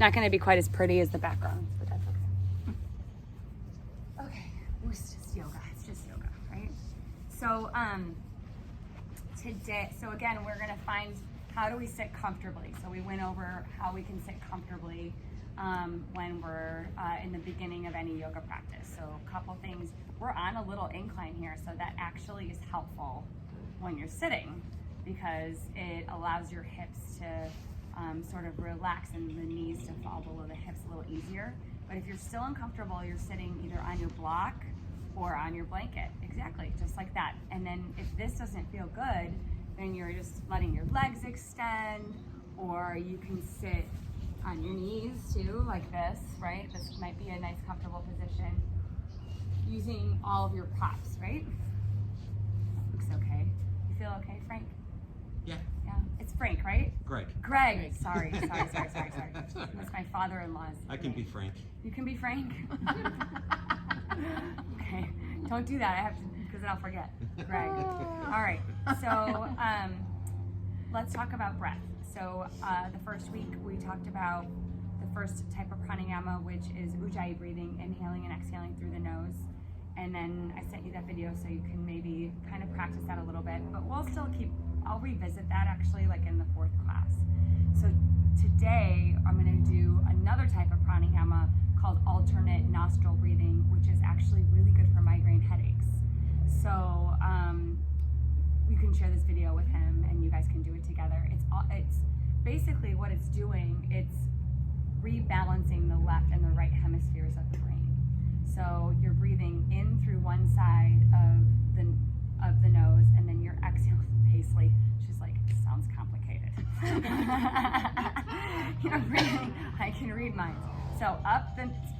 not going to be quite as pretty as the background, but that's okay. Okay, it's just yoga. It's just yoga, right? So today, so again, we're going to find how do we sit comfortably. So we went over how we can sit comfortably when we're in the beginning of any yoga practice. So a couple things. We're on a little incline here, so that actually is helpful when you're sitting because it allows your hips to sort of relax and the knees to fall below the hips a little easier. But if you're still uncomfortable, you're sitting either on your block or on your blanket. Exactly, just like that. And then if this doesn't feel good, then you're just letting your legs extend, or you can sit on your knees too, like this, right? This might be a nice comfortable position using all of your props, right? That looks okay. You feel okay, Frank? Yeah. Yeah, it's Frank, right? Greg. Greg. Sorry. That's my father-in-law's. I can be Frank. You can be Frank? Okay, don't do that. I have to, because then I'll forget. Greg. All right, so let's talk about breath. So the first week we talked about the first type of pranayama, which is ujjayi breathing, inhaling and exhaling through the nose. And then I sent you that video so you can maybe kind of practice that a little bit, but we'll still I'll revisit that actually like in the 4th class. So today I'm gonna do another type of pranayama called alternate nostril breathing, which is actually really good for migraine headaches. So you can share this video with him and you guys can do it together. It's basically what it's doing, it's rebalancing the left and the right hemispheres of the brain. So you're breathing in through one side of the nose, and then you're exhaling. Paisley, she's like, it sounds complicated. You're breathing, I can read minds. So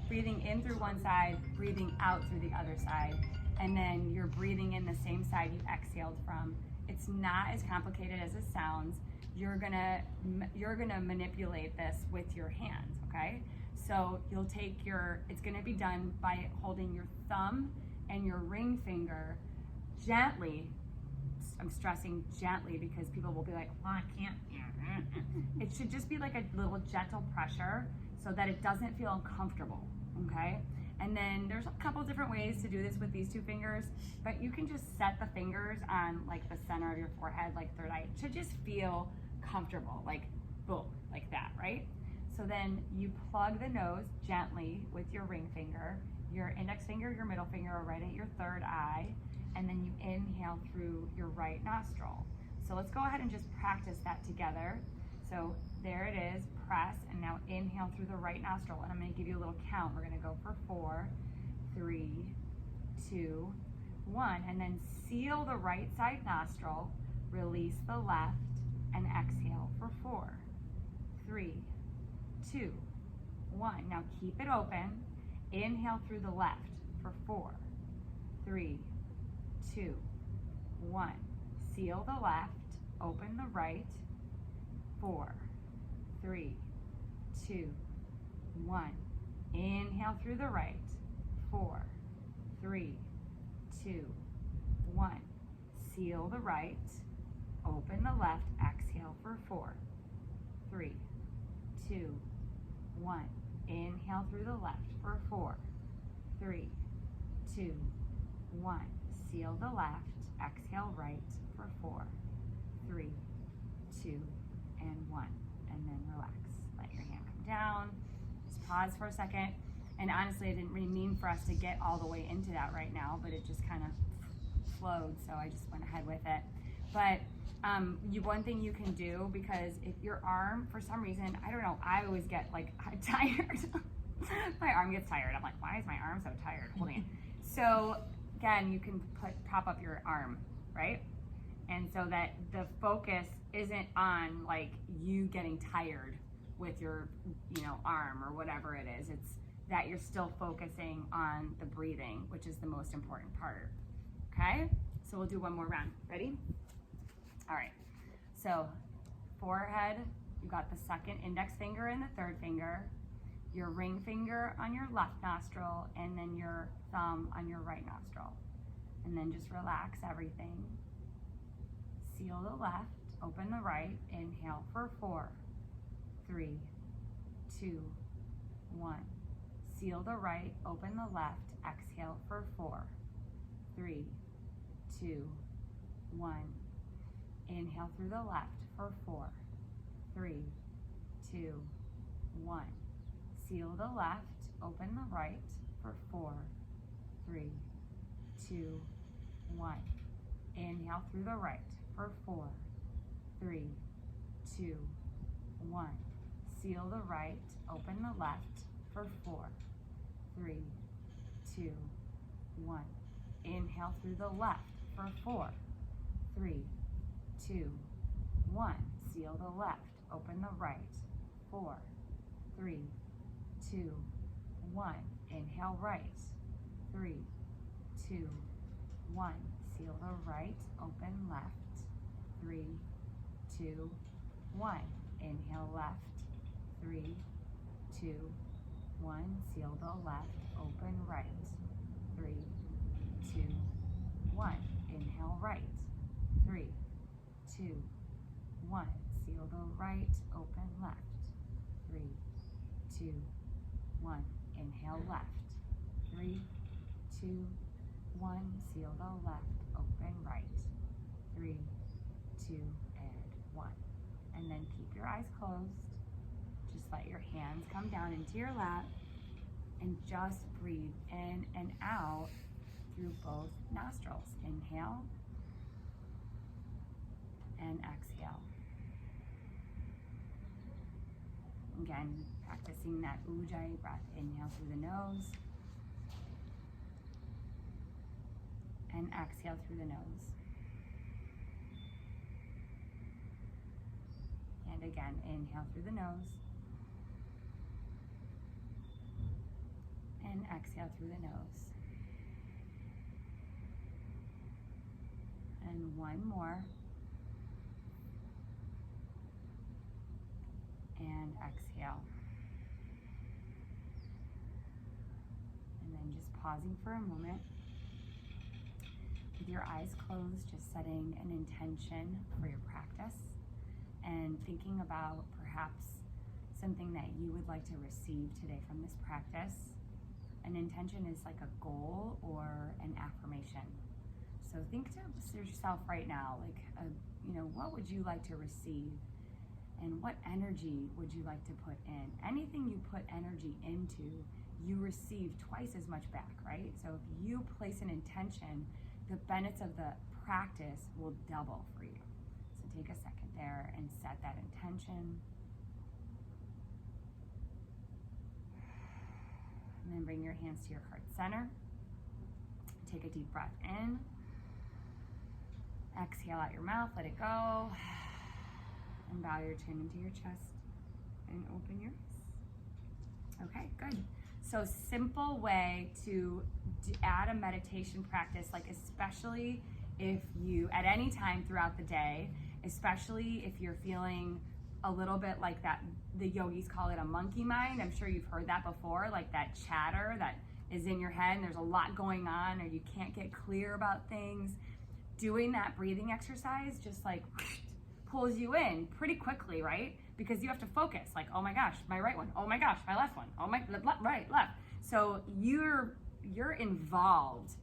breathing in through one side, breathing out through the other side, and then you're breathing in the same side you exhaled from. It's not as complicated as it sounds. You're gonna manipulate this with your hands, okay? So you'll take it's gonna be done by holding your thumb and your ring finger gently. I'm stressing gently because people will be like, well, I can't. It should just be like a little gentle pressure so that it doesn't feel uncomfortable, okay? And then there's a couple different ways to do this with these 2 fingers, but you can just set the fingers on like the center of your forehead, like third eye. It should just feel comfortable, like boom, like that, right? So then you plug the nose gently with your ring finger, your index finger, your middle finger are right at your third eye, and then you inhale through your right nostril. So let's go ahead and just practice that together. So there it is, press, and now inhale through the right nostril. And I'm gonna give you a little count. We're gonna go for 4, 3, 2, 1, and then seal the right side nostril, release the left, and exhale for 4, 3, 2, 1. Now keep it open. Inhale through the left for 4, 3, 2, 1. Seal the left, open the right, 4, 3, 2, 1. Inhale through the right, 4, 3, 2, 1. Seal the right, open the left, exhale for 4, 3, 2, 1. Inhale through the left for 4, 3, 2, 1. Seal the left, exhale right for 4, 3, 2, and 1. And then relax. Let your hand come down. Just pause for a second. And honestly, I didn't really mean for us to get all the way into that right now, but it just kind of flowed, so I just went ahead with it. But one thing you can do, because if your arm, for some reason, I don't know, I always get like tired. My arm gets tired. I'm like, why is my arm so tired holding it? So again, you can prop up your arm, right? And so that the focus isn't on like you getting tired with your, arm or whatever it is. It's that you're still focusing on the breathing, which is the most important part. Okay? So we'll do one more round. Ready? All right. So forehead, you got the second index finger and the third finger, your ring finger on your left nostril, and then your thumb on your right nostril. And then just relax everything. Seal the left, open the right, inhale for 4, 3, 2, 1. Seal the right, open the left, exhale for 4, 3, 2, 1. Inhale through the left for 4, 3, 2, 1. Seal the left, open the right for 4, 3, 2, 1. Inhale through the right for 4, 3, 2, 1. Seal the right, open the left for 4, 3, 2, 1. Inhale through the left for 4, 3, 2, 1. Seal the left, open the right, 4, 3, 2, 1. Inhale right, 3, 2, 1. Seal the right, open left, 3, 2, 1. Inhale left, 3, 2, 1. Seal the left, open right, 3, 2, 1. Inhale right, 3, 2, 1. Seal the right, open left, 3, 2, 1. Inhale left, 3, 2, 1. Seal the left, open right, 3, 2, and 1. And then keep your eyes closed. Just let your hands come down into your lap and just breathe in and out through both nostrils. Inhale and exhale. Again, practicing that Ujjayi breath. Inhale through the nose and exhale through the nose. And again, inhale through the nose and exhale through the nose. And one more. And exhale. And then just pausing for a moment. With your eyes closed, just setting an intention for your practice and thinking about perhaps something that you would like to receive today from this practice. An intention is like a goal or an affirmation. So think to yourself right now, like, what would you like to receive? And what energy would you like to put in? Anything you put energy into, you receive twice as much back, right? So if you place an intention, the benefits of the practice will double for you. So take a second there and set that intention. And then bring your hands to your heart center. Take a deep breath in. Exhale out your mouth, let it go. And bow your chin into your chest and open your eyes. Okay, good. So simple way to add a meditation practice, like especially if you, at any time throughout the day, especially if you're feeling a little bit like that, the yogis call it a monkey mind. I'm sure you've heard that before, like that chatter that is in your head and there's a lot going on or you can't get clear about things. Doing that breathing exercise just like pulls you in pretty quickly, right? Because you have to focus, like, oh my gosh, my right one, oh my gosh, my left one, oh my right, left. So you're involved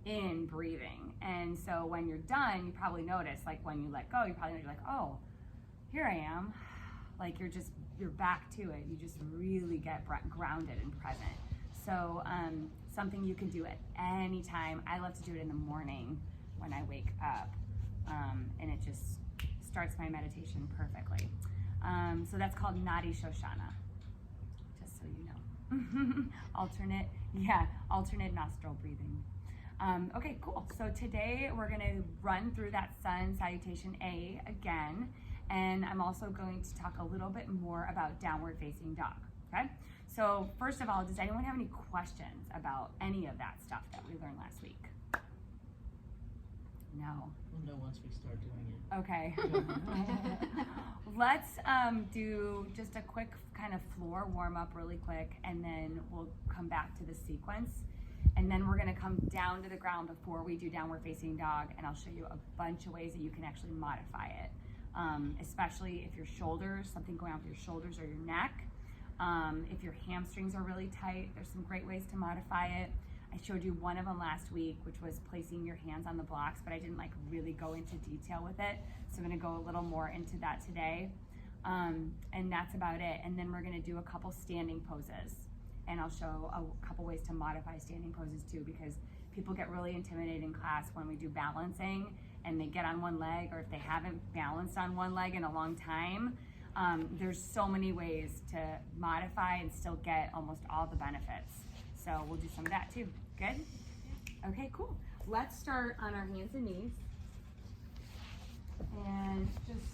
in breathing. And so when you're done, you probably notice, like when you let go, you probably like, oh, here I am. Like you're back to it. You just really get grounded and present. So something you can do at any time. I love to do it in the morning when I wake up, and it just starts my meditation perfectly. So that's called Nadi Shoshana, just so you know. alternate nostril breathing. Okay, cool. So today we're gonna run through that sun salutation A again, and I'm also going to talk a little bit more about downward facing dog, okay? So first of all, does anyone have any questions about any of that stuff that we learned last week? No. We'll know once we start doing it. Okay. Let's do just a quick kind of floor warm up really quick, and then we'll come back to the sequence. And then we're gonna come down to the ground before we do downward facing dog, and I'll show you a bunch of ways that you can actually modify it. Especially if your shoulders, something going on with your shoulders or your neck, If your hamstrings are really tight, there's some great ways to modify it. I showed you one of them last week, which was placing your hands on the blocks, but I didn't like really go into detail with it. So I'm gonna go a little more into that today. And that's about it. And then we're gonna do a couple standing poses. And I'll show a couple ways to modify standing poses too, because people get really intimidated in class when we do balancing and they get on one leg, or if they haven't balanced on one leg in a long time. There's so many ways to modify and still get almost all the benefits. So we'll do some of that too. Good? Okay, cool. Let's start on our hands and knees. And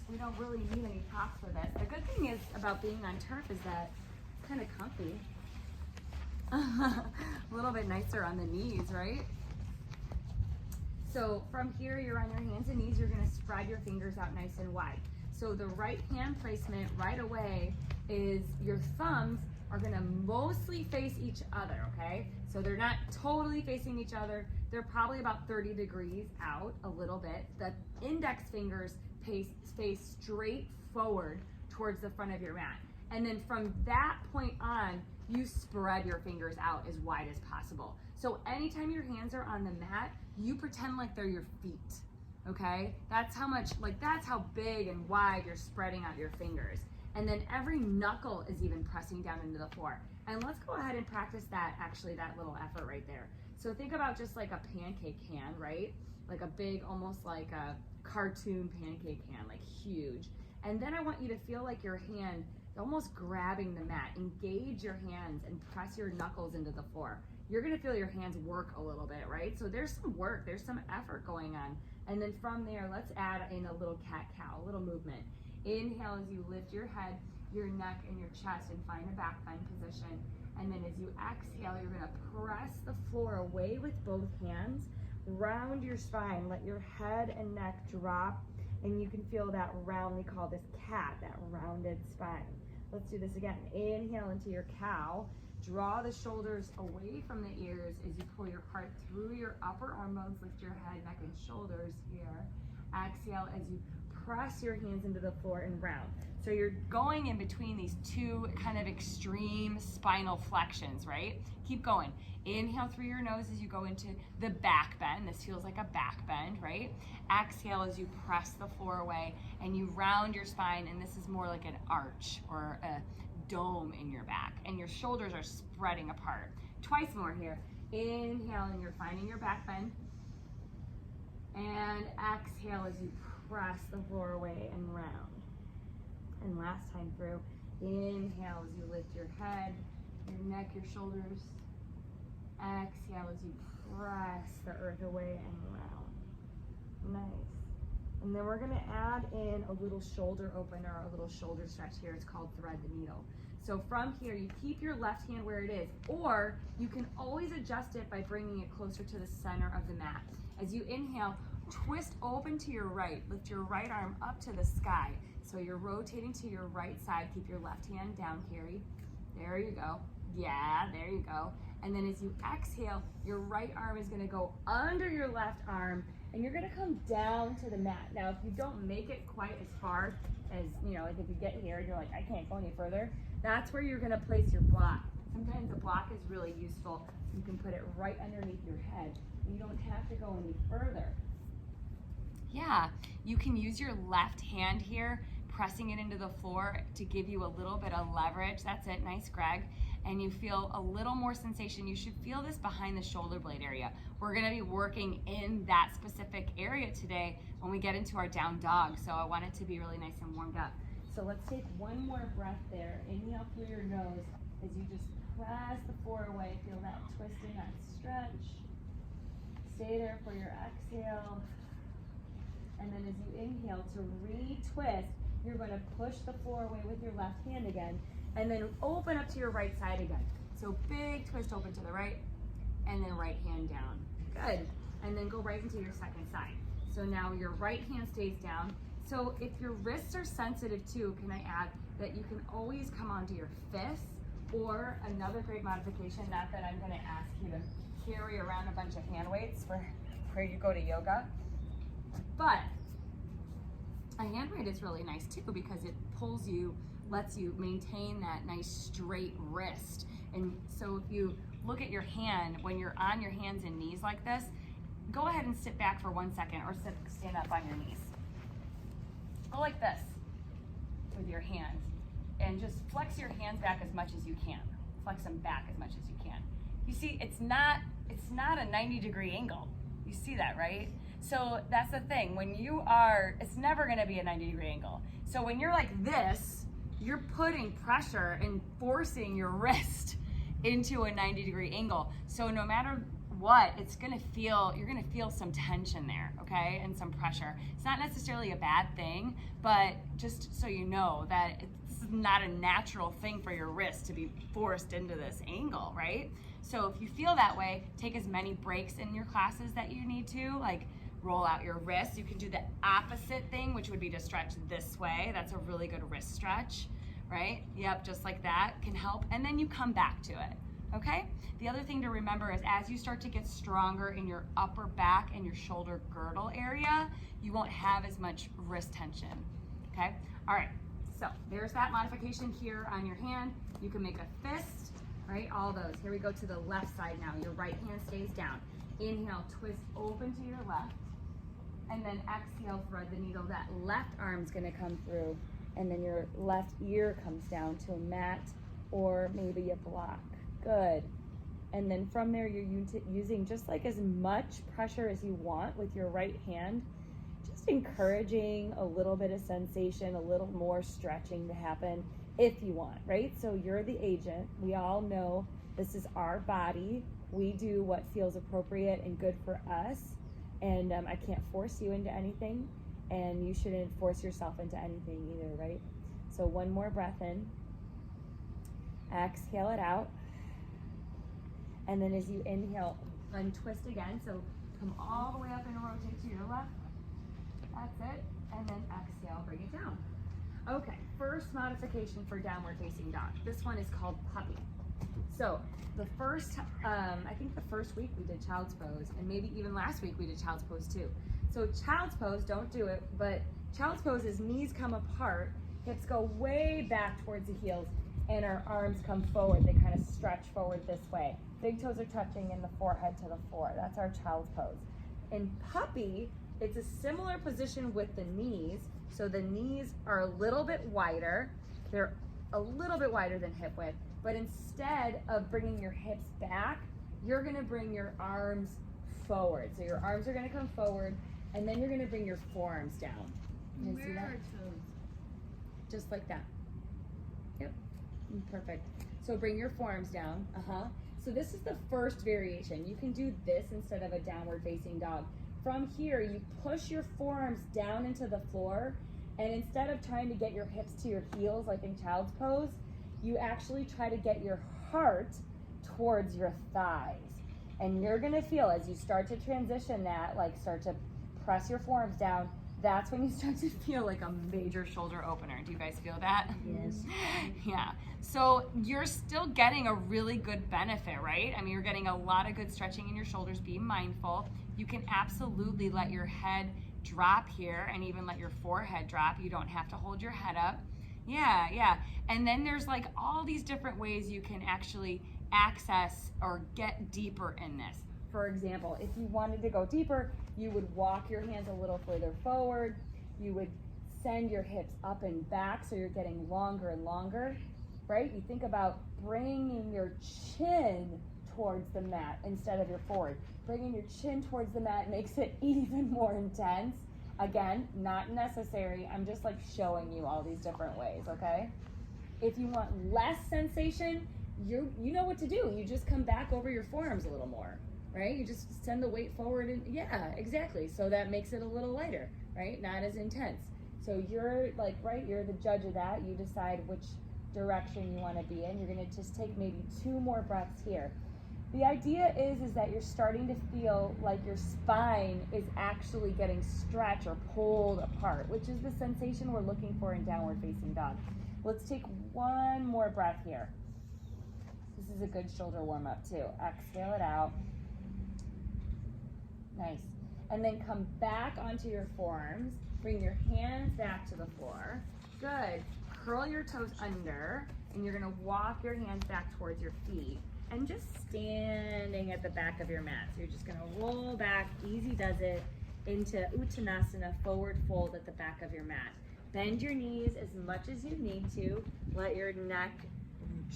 we don't really need any props for this. The good thing is about being on turf is that it's kind of comfy. A little bit nicer on the knees, right? So from here, you're on your hands and knees. You're gonna spread your fingers out nice and wide. So the right hand placement right away is your thumbs are gonna mostly face each other, okay? So they're not totally facing each other. They're probably about 30 degrees out a little bit. The index fingers face straight forward towards the front of your mat. And then from that point on, you spread your fingers out as wide as possible. So anytime your hands are on the mat, you pretend like they're your feet, okay? That's how big and wide you're spreading out your fingers. And then every knuckle is even pressing down into the floor. And let's go ahead and practice that little effort right there. So think about just like a pancake hand, right? Like a big, almost like a cartoon pancake hand, like huge. And then I want you to feel like your hand almost grabbing the mat. Engage your hands and press your knuckles into the floor. You're gonna feel your hands work a little bit, right? So there's some work, there's some effort going on. And then from there, let's add in a little cat-cow, a little movement. Inhale as you lift your head, your neck, and your chest and find a back bend position. And then as you exhale, you're gonna press the floor away with both hands, round your spine, let your head and neck drop, and you can feel that round, we call this cat, that rounded spine. Let's do this again. Inhale into your cow. Draw the shoulders away from the ears as you pull your heart through your upper arm bones, lift your head, neck, and shoulders here. Exhale as you press your hands into the floor and round. So you're going in between these two kind of extreme spinal flexions, right? Keep going. Inhale through your nose as you go into the back bend. This feels like a back bend, right? Exhale as you press the floor away and you round your spine, and this is more like an arch or a dome in your back, and your shoulders are spreading apart. Twice more here. Inhale and you're finding your back bend. And exhale as you press the floor away and round. And last time through, inhale as you lift your head, your neck, your shoulders. Exhale as you press the earth away and round. Nice. And then we're gonna add in a little shoulder opener, or a little shoulder stretch here. It's called thread the needle. So from here, you keep your left hand where it is, or you can always adjust it by bringing it closer to the center of the mat. As you inhale, twist open to your right. Lift your right arm up to the sky. So you're rotating to your right side. Keep your left hand down, Carrie. There you go. Yeah, there you go. And then as you exhale, your right arm is gonna go under your left arm, and you're gonna come down to the mat. Now, if you don't make it quite as far as, like if you get here and you're like, I can't go any further, that's where you're gonna place your block. Sometimes the block is really useful. You can put it right underneath your head. You don't have to go any further. Yeah, you can use your left hand here, pressing it into the floor to give you a little bit of leverage. That's it, nice, Greg. And you feel a little more sensation. You should feel this behind the shoulder blade area. We're gonna be working in that specific area today when we get into our down dog. So I want it to be really nice and warmed up. So let's take one more breath there. Inhale through your nose as you just press the floor away. Feel that twist and that stretch. Stay there for your exhale. And then as you inhale to re-twist, you're going to push the floor away with your left hand again, and then open up to your right side again. So big twist open to the right, and then right hand down. Good. And then go right into your second side. So now your right hand stays down. So if your wrists are sensitive too, can I add that you can always come onto your fists, or another great modification, not that I'm going to ask you to carry around a bunch of hand weights for where you go to yoga, but a hand weight is really nice too because it pulls you lets you maintain that nice straight wrist. And so if you look at your hand, when you're on your hands and knees like this, go ahead and sit back for 1 second or stand up on your knees. Go like this with your hands and just flex your hands back as much as you can. Flex them back as much as you can. You see, it's not a 90-degree angle. You see that, right? So that's the thing. When you are, it's never gonna be a 90-degree angle. So when you're like this, you're putting pressure and forcing your wrist into a 90-degree angle. So no matter what, you're gonna feel some tension there, okay? And some pressure. It's not necessarily a bad thing, but just so you know that it's not a natural thing for your wrist to be forced into this angle, right? So if you feel that way, take as many breaks in your classes that you need to, like roll out your wrists. You can do the opposite thing, which would be to stretch this way. That's a really good wrist stretch, right? Yep, just like that can help. And then you come back to it, okay? The other thing to remember is as you start to get stronger in your upper back and your shoulder girdle area, you won't have as much wrist tension, okay? All right, so there's that modification here on your hand. You can make a fist, right? All those. Here we go to the left side now. Your right hand stays down. Inhale, twist open to your left. And then exhale, thread the needle. That left arm's gonna come through. And then your left ear comes down to a mat or maybe a block. Good. And then from there, you're using just like as much pressure as you want with your right hand, just encouraging a little bit of sensation, a little more stretching to happen if you want, right? So you're the agent. We all know this is our body. We do what feels appropriate and good for us. And I can't force you into anything, and you shouldn't force yourself into anything either, right? So one more breath in. Exhale it out. And then as you inhale, untwist again. So come all the way up and rotate to your left. That's it. And then exhale, bring it down. Okay, first modification for downward facing dog. This one is called puppy. So the first, I think the first week we did child's pose, and maybe even last week we did child's pose too. So child's pose, don't do it, but child's pose is knees come apart, hips go way back towards the heels, and our arms come forward. They kind of stretch forward this way. Big toes are touching in the forehead to the floor. That's our child's pose. In puppy, it's a similar position with the knees. So the knees are a little bit wider. They're a little bit wider than hip width, but instead of bringing your hips back, you're gonna bring your arms forward. So your arms are gonna come forward, and then you're gonna bring your forearms down. Can you see that? Just like that. Yep, perfect. So bring your forearms down, So this is the first variation. You can do this instead of a downward facing dog. From here, you push your forearms down into the floor, and instead of trying to get your hips to your heels like in child's pose, you actually try to get your heart towards your thighs. And you're gonna feel as you start to transition that, like start to press your forearms down, that's when you start to feel like a major shoulder opener. Do you guys feel that? Yes. Yeah. So you're still getting a really good benefit, right? I mean, you're getting a lot of good stretching in your shoulders. Be mindful. You can absolutely let your head drop here and even let your forehead drop. You don't have to hold your head up. Yeah. And then there's like all these different ways you can actually access or get deeper in this. For example, if you wanted to go deeper, you would walk your hands a little further forward. You would send your hips up and back so you're getting longer and longer, right? You think about bringing your chin towards the mat instead of your forward. Bringing your chin towards the mat makes it even more intense. Again, not necessary. I'm just like showing you all these different ways, okay? If you want less sensation, you know what to do. You just come back over your forearms a little more, right? You just send the weight forward and yeah, exactly. So that makes it a little lighter, right? Not as intense. So you're like, right, you're the judge of that. You decide which direction you want to be in. You're going to just take maybe 2 more breaths here. The idea is that you're starting to feel like your spine is actually getting stretched or pulled apart, which is the sensation we're looking for in downward facing dog. Let's take 1 more breath here. This is a good shoulder warm up too. Exhale it out. Nice. And then come back onto your forearms. Bring your hands back to the floor. Good. curl your toes under, and you're gonna walk your hands back towards your feet, and just standing at the back of your mat. So you're just gonna roll back, easy does it, into Uttanasana, forward fold at the back of your mat. Bend your knees as much as you need to. Let your neck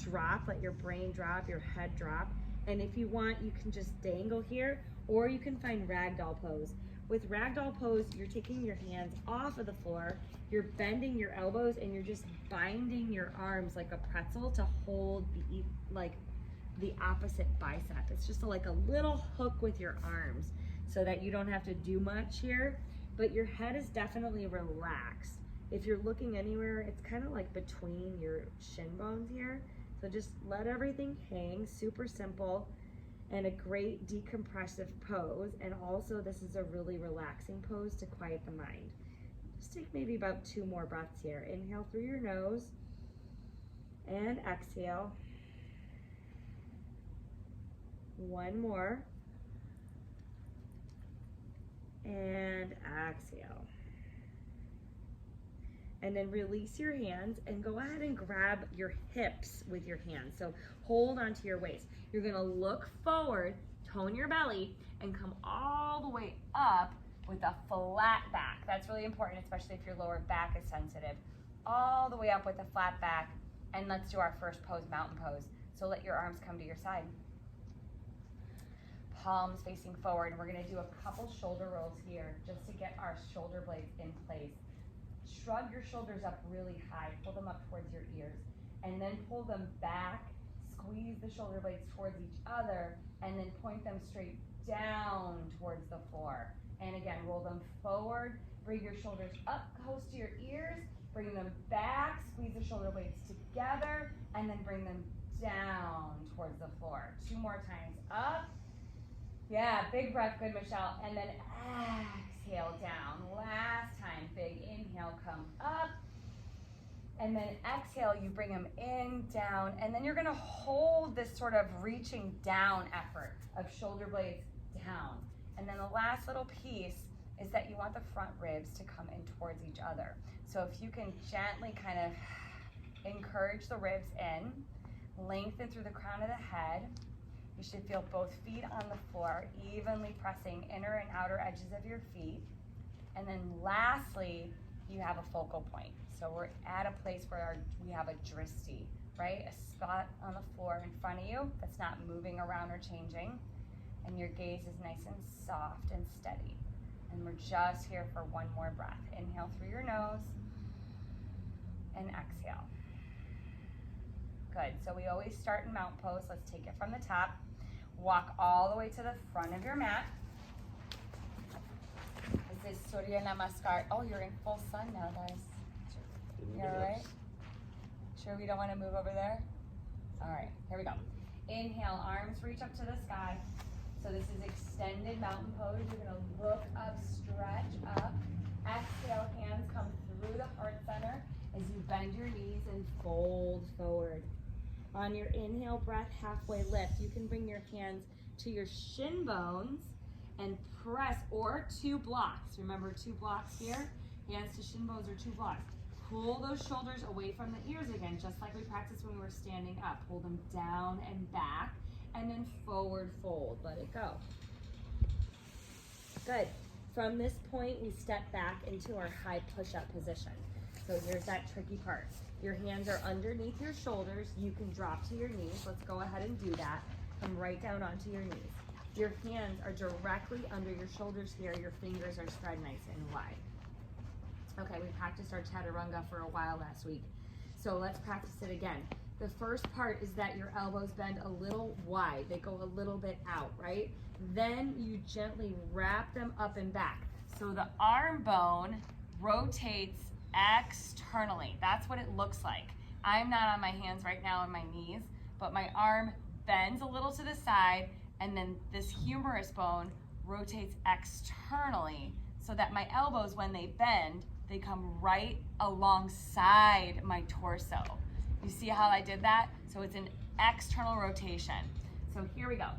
drop, let your brain drop, your head drop. And if you want, you can just dangle here, or you can find ragdoll pose. With ragdoll pose, you're taking your hands off of the floor, you're bending your elbows, and you're just binding your arms like a pretzel to hold the opposite bicep. It's just like a little hook with your arms so that you don't have to do much here, but your head is definitely relaxed. If you're looking anywhere, it's kind of like between your shin bones here. So just let everything hang, super simple, and a great decompressive pose. And also this is a really relaxing pose to quiet the mind. Just take maybe about 2 more breaths here. Inhale through your nose and exhale. 1 more. And exhale. And then release your hands and go ahead and grab your hips with your hands. So hold onto your waist. You're gonna look forward, tone your belly, and come all the way up with a flat back. That's really important, especially if your lower back is sensitive. All the way up with a flat back. And let's do our first pose, mountain pose. So let your arms come to your side. Palms facing forward. We're gonna do a couple shoulder rolls here just to get our shoulder blades in place. Shrug your shoulders up really high, pull them up towards your ears, and then pull them back, squeeze the shoulder blades towards each other, and then point them straight down towards the floor. And again, roll them forward, bring your shoulders up close to your ears, bring them back, squeeze the shoulder blades together, and then bring them down towards the floor. 2 more times, up. Yeah, big breath, good, Michelle. And then exhale down. Last time, big inhale, come up. And then exhale, you bring them in, down, and then you're gonna hold this sort of reaching down effort of shoulder blades down. And then the last little piece is that you want the front ribs to come in towards each other. So if you can gently kind of encourage the ribs in, lengthen through the crown of the head. You should feel both feet on the floor, evenly pressing inner and outer edges of your feet. And then lastly, you have a focal point. So we're at a place where we have a dristi, right? A spot on the floor in front of you that's not moving around or changing. And your gaze is nice and soft and steady. And we're just here for 1 more breath. Inhale through your nose and exhale. Good, so we always start in mountain pose. Let's take it from the top. Walk all the way to the front of your mat. This is Surya Namaskar. Oh, you're in full sun now, guys. You all right? Sure we don't want to move over there? All right, here we go. Inhale, arms reach up to the sky. So this is extended mountain pose. You're gonna look up, stretch up. Exhale, hands come through the heart center as you bend your knees and fold forward. On your inhale breath, halfway lift. You can bring your hands to your shin bones and press, or 2 blocks. Remember, 2 blocks here. Hands to shin bones or 2 blocks. Pull those shoulders away from the ears again, just like we practiced when we were standing up. Pull them down and back, and then forward fold. Let it go. Good. From this point, we step back into our high push-up position. So here's that tricky part. Your hands are underneath your shoulders. You can drop to your knees. Let's go ahead and do that. Come right down onto your knees. Your hands are directly under your shoulders here. Your fingers are spread nice and wide. Okay, we practiced our chaturanga for a while last week. So let's practice it again. The first part is that your elbows bend a little wide. They go a little bit out, right? Then you gently wrap them up and back. So the arm bone rotates externally. That's what it looks like. I'm not on my hands right now on my knees, but my arm bends a little to the side, and then this humerus bone rotates externally so that my elbows, when they bend, they come right alongside my torso. You see how I did that? So it's an external rotation. So here we go.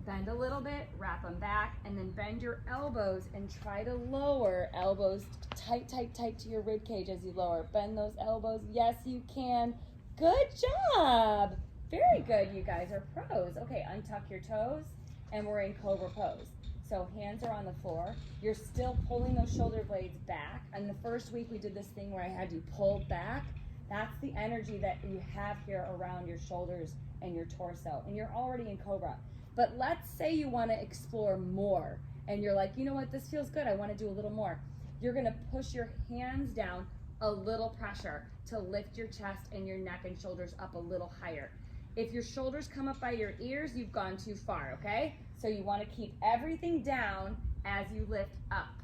bend a little bit, wrap them back, and then bend your elbows and try to lower. Elbows tight, tight, tight to your rib cage as you lower. Bend those elbows. Yes, you can. Good job. Very good. You guys are pros. Okay, untuck your toes, and we're in cobra pose. So hands are on the floor. You're still pulling those shoulder blades back. And the first week we did this thing where I had you pull back. That's the energy that you have here around your shoulders and your torso. And you're already in cobra. But let's say you want to explore more and you're like, you know what, this feels good. I want to do a little more. You're going to push your hands down, a little pressure to lift your chest and your neck and shoulders up a little higher. If your shoulders come up by your ears, you've gone too far, okay? So you want to keep everything down as you lift up,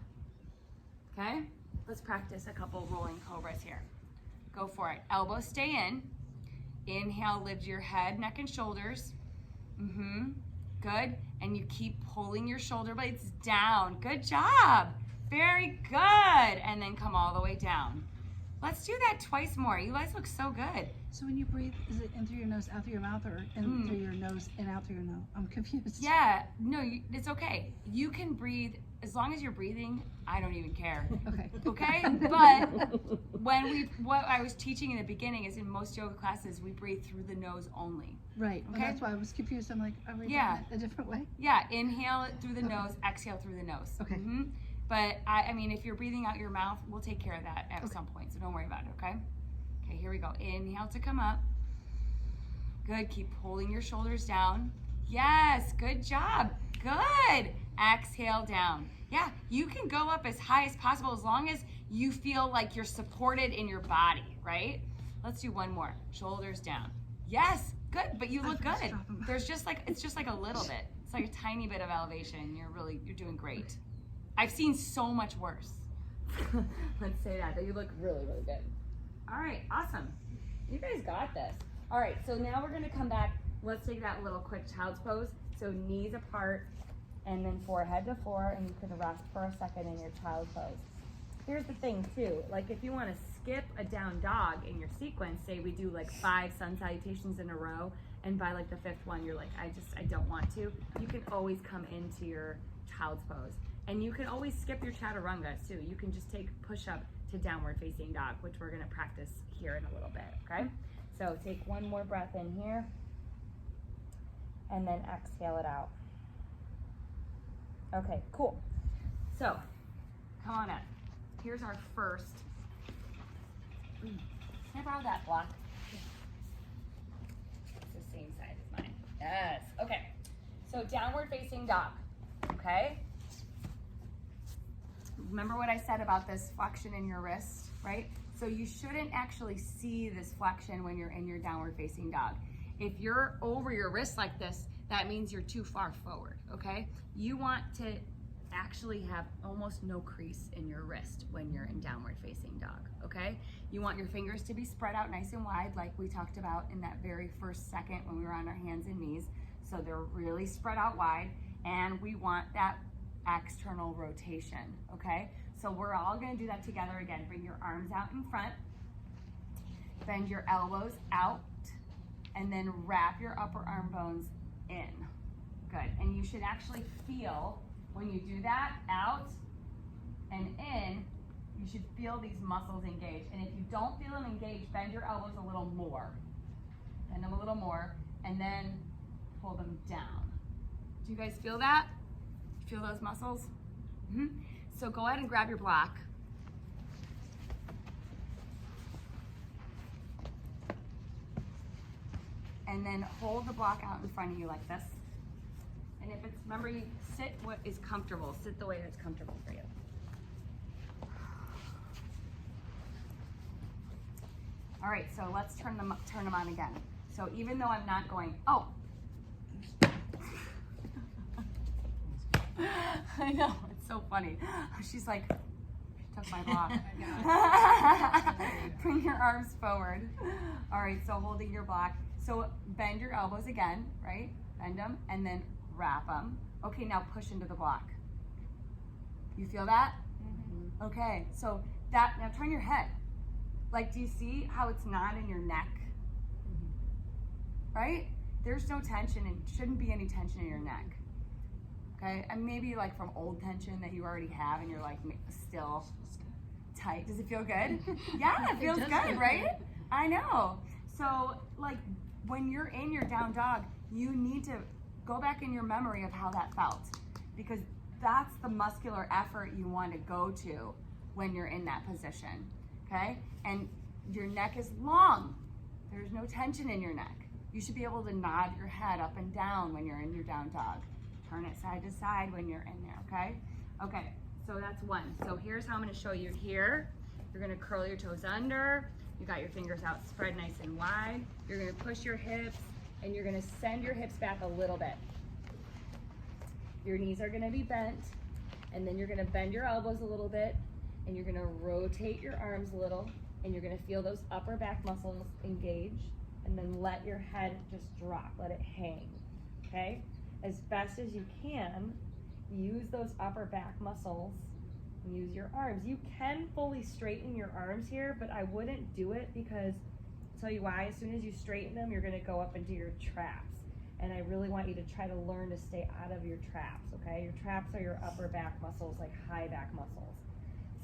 okay? Let's practice a couple rolling cobras here. Go for it. Elbows stay in. Inhale, lift your head, neck, and shoulders. Good. And you keep pulling your shoulder blades down. Good job. Very good. And then come all the way down. Let's do that twice more. You guys look so good. So when you breathe, is it in through your nose, out through your mouth, or in through your nose and out through your nose? I'm confused. Yeah, no, it's okay. You can breathe, as long as you're breathing, I don't even care. Okay. Okay? But what I was teaching in the beginning is in most yoga classes, we breathe through the nose only. Right. Well, Okay. that's why I was confused. I'm like, are we doing it a different way? Yeah, inhale it through the nose, exhale through the nose. Okay. But I mean, if you're breathing out your mouth, we'll take care of that at some point, so don't worry about it, okay? Okay, here we go. Inhale to come up. Good, keep pulling your shoulders down. Yes, good job. Good. Exhale down. Yeah, you can go up as high as possible as long as you feel like you're supported in your body, right? Let's do one more. Shoulders down. Yes, good, but you look good. There's just like, it's just like a little bit. It's like a tiny bit of elevation. You're doing great. I've seen so much worse. Let's say that you look really, really good. All right, awesome. You guys got this. All right, so now we're gonna come back. Let's take that little quick child's pose. So knees apart and then forehead to floor, and you can rest for a second in your child's pose. Here's the thing too, like if you wanna skip a down dog in your sequence, say we do like 5 sun salutations in a row, and by like the 5th one, you're like, I don't want to, you can always come into your child's pose. And you can always skip your chaturangas too. You can just take push-up to downward facing dog, which we're gonna practice here in a little bit, okay? So take one more breath in here, and then exhale it out. Okay, cool. So, come on up. Here's our first. Can I borrow that block? It's the same side as mine. Yes, okay. So downward facing dog, okay? Remember what I said about this flexion in your wrist, right? So you shouldn't actually see this flexion when you're in your downward facing dog. If you're over your wrist like this, that means you're too far forward, okay? You want to actually have almost no crease in your wrist when you're in downward facing dog, okay? You want your fingers to be spread out nice and wide like we talked about in that very first second when we were on our hands and knees. So they're really spread out wide, and we want that external rotation, okay? So we're all gonna do that together again. Bring your arms out in front, bend your elbows out, and then wrap your upper arm bones in. Good, and you should actually feel, when you do that, out and in, you should feel these muscles engage. And if you don't feel them engaged, bend your elbows a little more. Bend them a little more, and then pull them down. Do you guys feel that? Feel those muscles? So go ahead and grab your block. And then hold the block out in front of you like this. And if it's, remember, you sit what is comfortable. Sit the way that's comfortable for you. All right, so let's turn them on again. So even though I'm not going, oh. I know, it's so funny. She's like, she took my block. Bring your arms forward. All right, so holding your block. So bend your elbows again, right? Bend them and then wrap them. Okay, now push into the block. You feel that? Mm-hmm. Okay, so that, now turn your head. Like, do you see how it's not in your neck? Mm-hmm. Right? There's no tension and shouldn't be any tension in your neck. Okay, and maybe like from old tension that you already have and you're like still tight. Does it feel good? Yeah, it feels does good, feel right? good. I know. So like when you're in your down dog, you need to go back in your memory of how that felt, because that's the muscular effort you want to go to when you're in that position, okay? And your neck is long. There's no tension in your neck. You should be able to nod your head up and down when you're in your down dog. Turn it side to side when you're in there, okay? Okay, so that's one. So here's how I'm gonna show you here. You're gonna curl your toes under. You got your fingers out spread nice and wide. You're gonna push your hips and you're gonna send your hips back a little bit. Your knees are gonna be bent, and then you're gonna bend your elbows a little bit, and you're gonna rotate your arms a little, and you're gonna feel those upper back muscles engage, and then let your head just drop, let it hang, okay? As best as you can, use those upper back muscles, and use your arms. You can fully straighten your arms here, but I wouldn't do it because, I'll tell you why, as soon as you straighten them, you're gonna go up into your traps. And I really want you to try to learn to stay out of your traps, okay? Your traps are your upper back muscles, like high back muscles.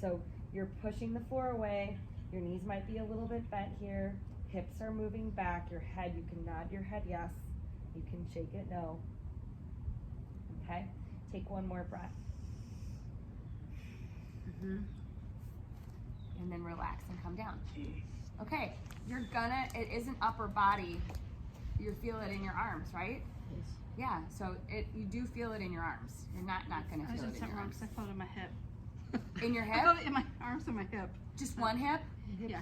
So you're pushing the floor away, your knees might be a little bit bent here, hips are moving back, your head, you can nod your head yes, you can shake it no. Okay, take one more breath. And then relax and come down. Okay, it is an upper body. You feel it in your arms, right? Yes. Yeah, so you do feel it in your arms. You're not gonna I was feel in it in something your wrong arms. because I felt it in my hip. In your I hip? felt it in my arms and my hip. Just one hip? Yeah.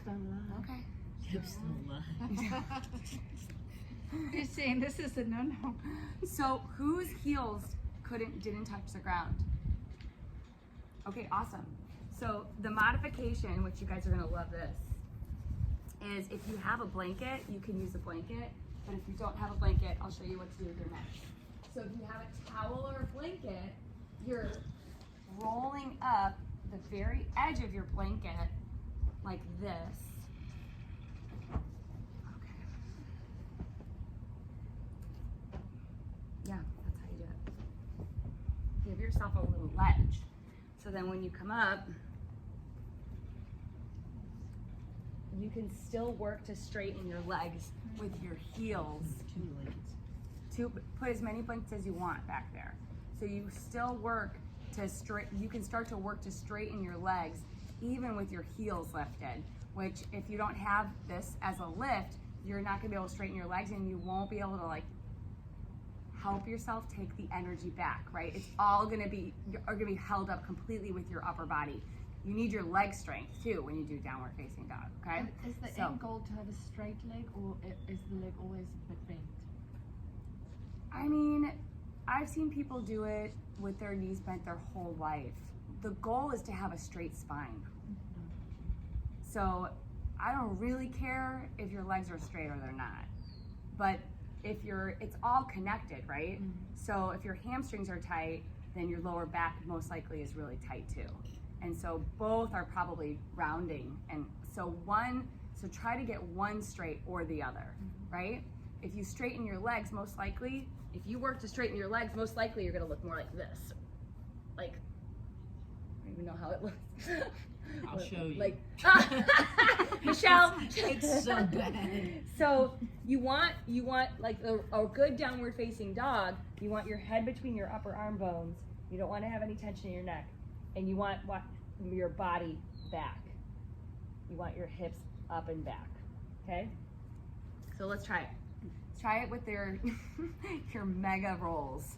Okay. Hips don't lie. You're saying this is a no-no. So whose heels didn't touch the ground? Okay, awesome. So the modification, which you guys are gonna love this, is if you have a blanket, you can use a blanket. But if you don't have a blanket, I'll show you what to do with your neck. So if you have a towel or a blanket, you're rolling up the very edge of your blanket like this. Okay. Yeah, that's how you do it. Give yourself a little ledge. So then when you come up, you can still work to straighten your legs with your heels. To put as many blankets as you want back there. So you still work to you can start to work to straighten your legs even with your heels lifted, which if you don't have this as a lift, you're not gonna be able to straighten your legs and you won't be able to like help yourself take the energy back, right? It's all gonna be held up completely with your upper body. You need your leg strength too when you do downward facing dog, okay? And is the end goal to have a straight leg, or is the leg always a bit bent? I mean, I've seen people do it with their knees bent their whole life. The goal is to have a straight spine. So I don't really care if your legs are straight or they're not. But it's all connected, right? So if your hamstrings are tight, then your lower back most likely is really tight too. And so both are probably rounding. And so try to get one straight or the other, right? If you straighten your legs, most likely, if you work to straighten your legs, most likely you're gonna look more like this. Like, I don't even know how it looks. I'll show you. Like, Michelle. It's so bad. So you want like a good downward facing dog, you want your head between your upper arm bones. You don't want to have any tension in your neck. And you want your body back. You want your hips up and back, okay? So let's try it. Try it with your mega rolls.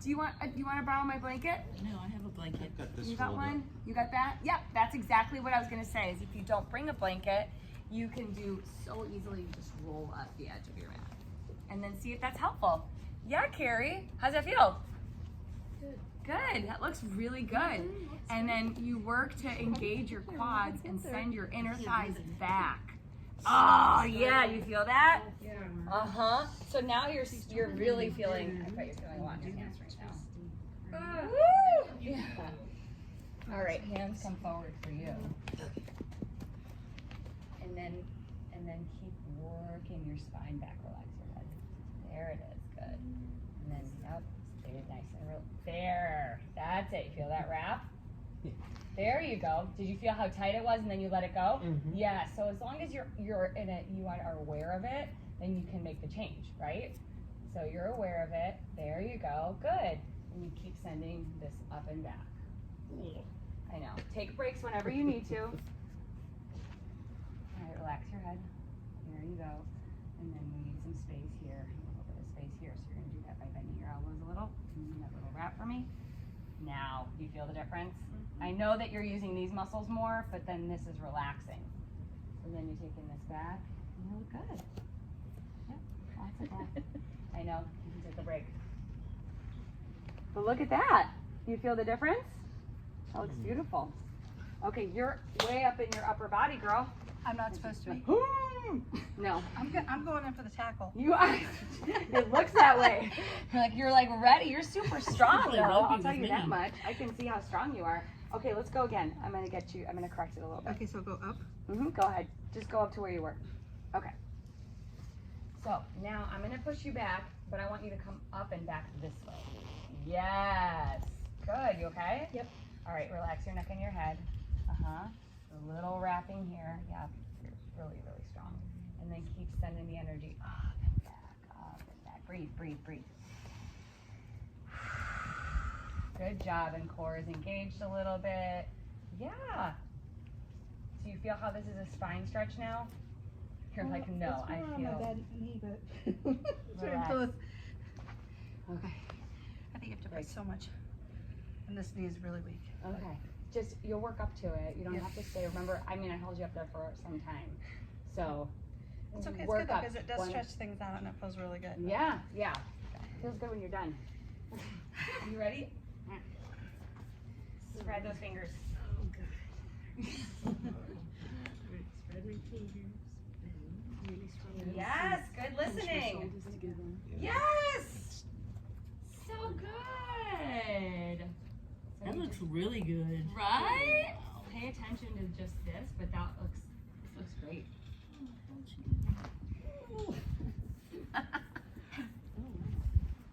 Do you want to borrow my blanket? No, I have a blanket. I've got this You got rolled one? up. You got that? Yep, that's exactly what I was gonna say, is if you don't bring a blanket, you can do so easily just roll up the edge of your mat. And then see if that's helpful. Yeah, Carrie, how's that feel? Good, that looks really good. And then you work to engage your quads and send your inner thighs back. Oh yeah, you feel that? Yeah. Uh-huh. So now you're really feeling, I bet you're feeling a lot in your hands right now. Woo! Yeah. All right, hands come forward for you. And then keep working your spine back, relax your head. There it is, good. And then, yep, stay nice and it. Feel that wrap? There you go. Did you feel how tight it was and then you let it go? Mm-hmm. Yeah, so as long as you're in it, you are aware of it, then you can make the change, right? So you're aware of it. There you go. Good. And you keep sending this up and back. I know. Take breaks whenever you need to. All right, relax your head. There you go. And then we need some space here, a little bit of space here. So you're gonna do that by bending your elbows a little. And that little wrap for me. Now, do you feel the difference? I know that you're using these muscles more, but then this is relaxing. So then you're taking this back, and you look good. Yep, lots of that. I know, you can take a break. But look at that. You feel the difference? That looks beautiful. Okay, you're way up in your upper body, girl. I'm not supposed to be. No. I'm going in for the tackle. You are. It looks that way. You're like ready. You're super strong, Play though. rugby I'll tell with you me. that much. I can see how strong you are. Okay, let's go again. I'm gonna correct it a little bit. Okay, so go up. Go ahead. Just go up to where you were. Okay. So now I'm gonna push you back, but I want you to come up and back this way. Yes. Good. You okay? Yep. All right. Relax your neck and your head. A little wrapping here. Yeah. You're really, really strong. And then keep sending the energy up and back, up and back. Breathe, breathe, breathe. Good job. And core is engaged a little bit. Yeah. Do you feel how this is a spine stretch now? You're like, no, I feel. My bad knee, but Relax. Okay. I think you have to put so much. And this knee is really weak. Okay. Just, you'll work up to it. You don't Yeah. have to stay. Remember, I mean, I held you up there for some time. So, It's okay. It's work good though, up because it does one- stretch things out and it feels really good. Yeah, yeah. Feels good when you're done. You ready? Spread those fingers. Spread my fingers. Really spread my Yes, good listening. Yes! So good. So That you looks just- really good. right? Pay attention to just this, but this looks great.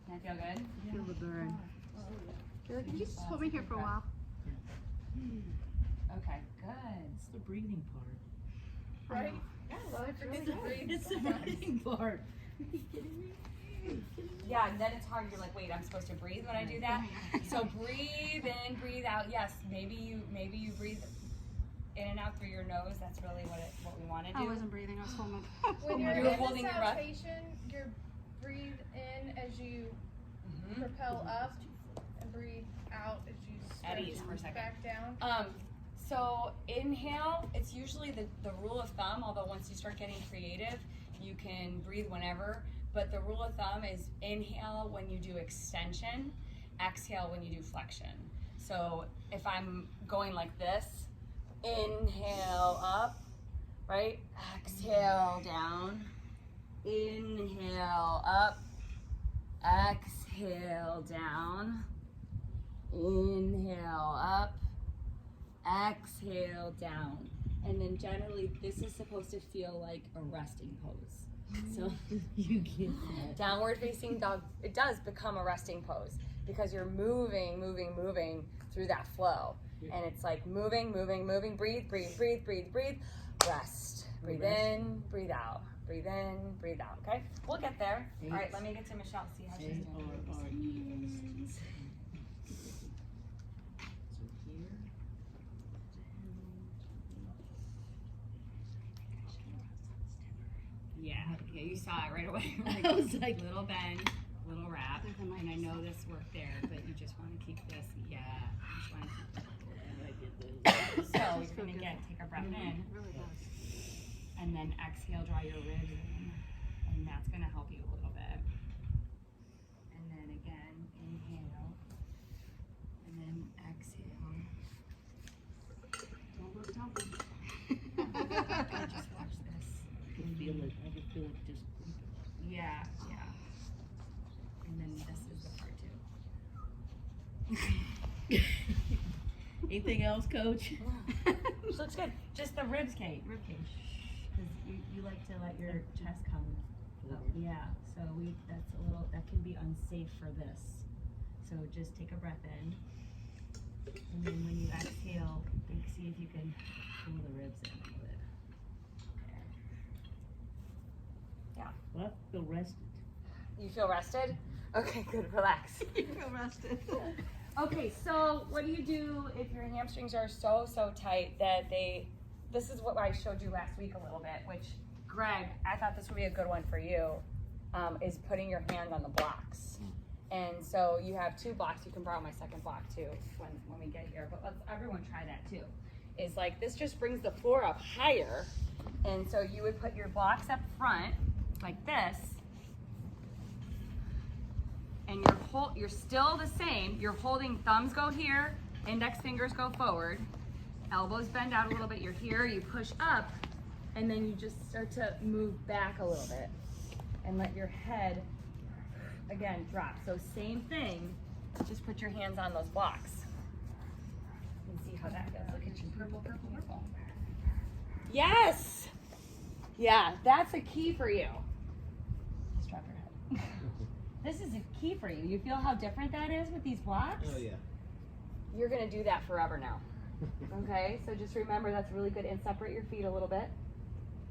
That feel good? Feel the burn. Can you just hold me here for a while? Okay, good. It's the breathing part. Right? Yeah, well, it's really good. It's the breathing part. Are you kidding me? Yeah, and then it's hard. You're like, wait, I'm supposed to breathe when I do that. So breathe in, breathe out. Yes, maybe you breathe in and out through your nose. That's really what we want to do. I wasn't breathing. I was holding When You you're were in holding the your breath? saltation, you breathe in as you Mhm. propel up, and breathe out as you At ease for a stretch second. back down. So inhale. It's usually the rule of thumb. Although once you start getting creative, you can breathe whenever. But the rule of thumb is inhale when you do extension, exhale when you do flexion. So if I'm going like this, inhale up, right? Exhale down. Inhale up. Exhale down. Inhale up. Exhale down. And then generally this is supposed to feel like a resting pose. So You get that. downward facing dog, it does become a resting pose because you're moving through that flow. And it's like moving, breathe, rest. Breathe in, breathe out. Breathe in, breathe out. Okay? We'll get there. All right, let me get to Michelle, see how she's doing. A-R-R-E-S. So here. Yeah, you saw it right away. I was like, Little bend, little wrap. And I know this worked there, but you just want to keep this. Yeah. You just want to keep this. So you're gonna take a breath in, really does. and then exhale, draw your ribs in, and that's gonna help you a little bit. And then again, inhale, and then exhale. Don't look down. Just watch this. I can feel it. I can feel it just. Yeah, yeah. And then this is the part too. Anything else, Coach? Which looks good. Just the rib cage. Because you like to let your chest come up. Yeah. So that can be unsafe for this. So just take a breath in. And then when you exhale, see if you can pull the ribs in a little bit. Yeah. Well, I feel rested. You feel rested? Okay, good, relax. You feel rested. Okay, so what do you do if your hamstrings are so tight that this is what I showed you last week a little bit, which Greg, I thought this would be a good one for you, is putting your hand on the blocks. And so you have 2 blocks. You can borrow my second block too when we get here, but let's everyone try that too. Is like, this just brings the floor up higher. And so you would put your blocks up front like this, and you're still the same. You're holding, thumbs go here, index fingers go forward, elbows bend out a little bit. You're here, you push up, and then you just start to move back a little bit and let your head again drop. So same thing, just put your hands on those blocks and see how that goes. Look at you, purple, purple, purple. Yes! Yeah, that's a key for you. Just drop your head. This is a key for you. You feel how different that is with these blocks? Oh yeah. You're gonna do that forever now. Okay, so just remember that's really good. And separate your feet a little bit.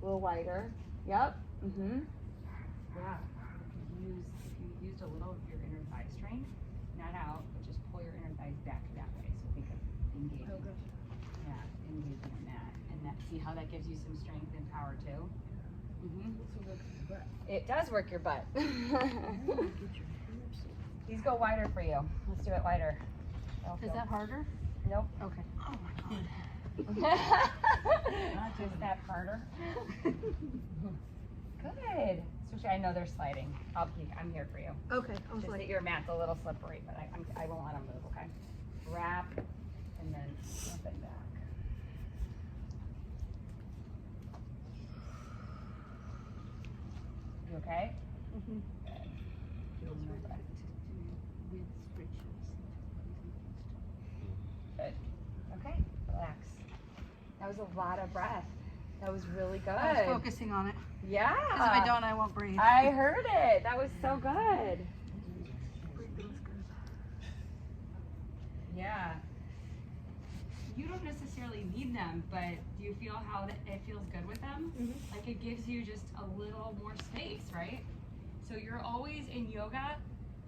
A little wider. Yep. Mm-hmm. Yeah. If you used a little of your inner thigh strength, not out, but just pull your inner thighs back that way. So think of engaging. Oh, gosh. Yeah, engaging in that. And that, see how that gives you some strength and power too? Mm-hmm. It does work your butt. These go wider for you. Let's do it wider. Is that harder? Nope. Okay. Oh my God. Not just that harder. Good. Especially, I know they're sliding. I'm here for you. Okay. I was Just that like, your mat's a little slippery, but I won't let them move. Okay. Wrap and then flip it back. You okay? mhm. Good. Okay, relax. That was a lot of breath. That was really good. I was focusing on it. Yeah. Because if I don't, I won't breathe. I heard it. That was so good. Yeah. You don't necessarily need them, but do you feel how it feels good with them? Mhm. Like it gives you just a little more space, right? So you're always in yoga,